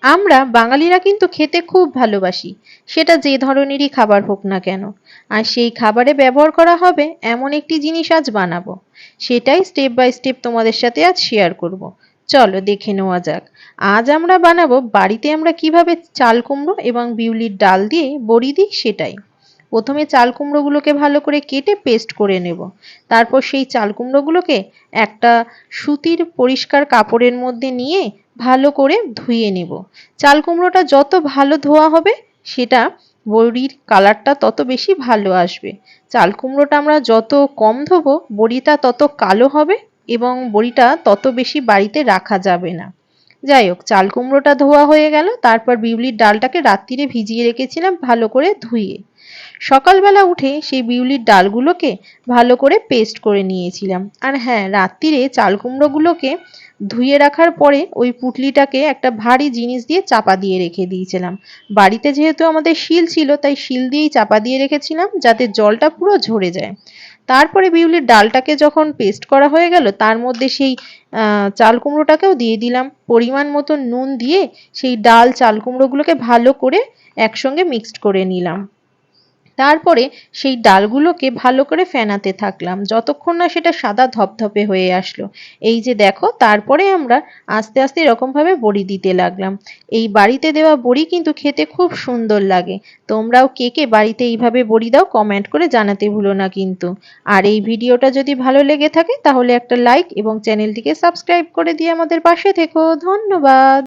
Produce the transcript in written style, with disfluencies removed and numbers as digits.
আমরা বাঙালিরা কিন্তু খেতে খুব ভালোবাসি, সেটা যে ধরনেরই খাবার হোক না কেন। আর সেই খাবারে ব্যবহার করা হবে এমন একটি জিনিস আজ বানাবো, সেটাই স্টেপ বাই স্টেপ তোমাদের সাথে আজ শেয়ার করব। চলো দেখে নেওয়া যাক। আজ আমরা বানাবো বাড়িতে আমরা কিভাবে চাল কুমড়ো এবং বিউলির ডাল দিয়ে বড়ি দিই সেটাই। প্রথমে চাল কুমড়োগুলোকে ভালো করে কেটে পেস্ট করে নেব। তারপর সেই চাল কুমড়োগুলোকে একটা সুতির পরিষ্কার কাপড়ের মধ্যে নিয়ে ভালো করে ধুয়ে নেব। চাল কুমড়োটা যত ভালো ধোয়া হবে সেটা বড়ির কালারটা তত বেশি ভালো আসবে। চাল কুমড়োটা আমরা যত কম ধোবো বড়িটা তত কালো হবে এবং বড়িটা তত বেশি বাড়িতে রাখা যাবে না। যাই হোক, চাল কুমড়োটা ধোয়া হয়ে গেল। তারপর বিউলির ডালটাকে রাত্রিরে ভিজিয়ে রেখেছিলাম ভালো করে ধুয়ে। সকালবেলা উঠে সেই বিউলির ডালগুলোকে ভালো করে পেস্ট করে নিয়েছিলাম। আর হ্যাঁ, রাত্রিরে চাল কুমড়োগুলোকে ধুয়ে রাখার পরে ওই পুঁটলিটাকে একটা ভারী জিনিস দিয়ে চাপা দিয়ে রেখে দিয়েছিলাম। বাড়িতে যেহেতু আমাদের শিল ছিল তাই শিল দিয়েই চাপা দিয়ে রেখেছিলাম যাতে জলটা পুরো ঝরে যায়। তারপরে বিউলির ডালটাকে যখন পেস্ট করা হয়ে গেল তার মধ্যে সেই চাল কুমড়োটাকেও দিয়ে দিলাম। পরিমাণ মতো নুন দিয়ে সেই ডাল চাল কুমড়োগুলোকে ভালো করে একসঙ্গে মিক্সড করে নিলাম। তারপরে সেই ডালগুলোকে ভালো করে ফেনাতে থাকলাম যতক্ষণ না সেটা সাদা ধপধপে হয়ে আসলো। এই যে দেখো, তারপরে আমরা আস্তে আস্তে এরকমভাবে বড়ি দিতে লাগলাম। এই বাড়িতে দেওয়া বড়ি কিন্তু খেতে খুব সুন্দর লাগে। তোমরাও কে কে বাড়িতে এইভাবে বড়ি দাও কমেন্ট করে জানাতে ভুলো না কিন্তু। আর এই ভিডিওটা যদি ভালো লেগে থাকে তাহলে একটা লাইক এবং চ্যানেলটিকে সাবস্ক্রাইব করে দিয়ে আমাদের পাশে থেকো। ধন্যবাদ।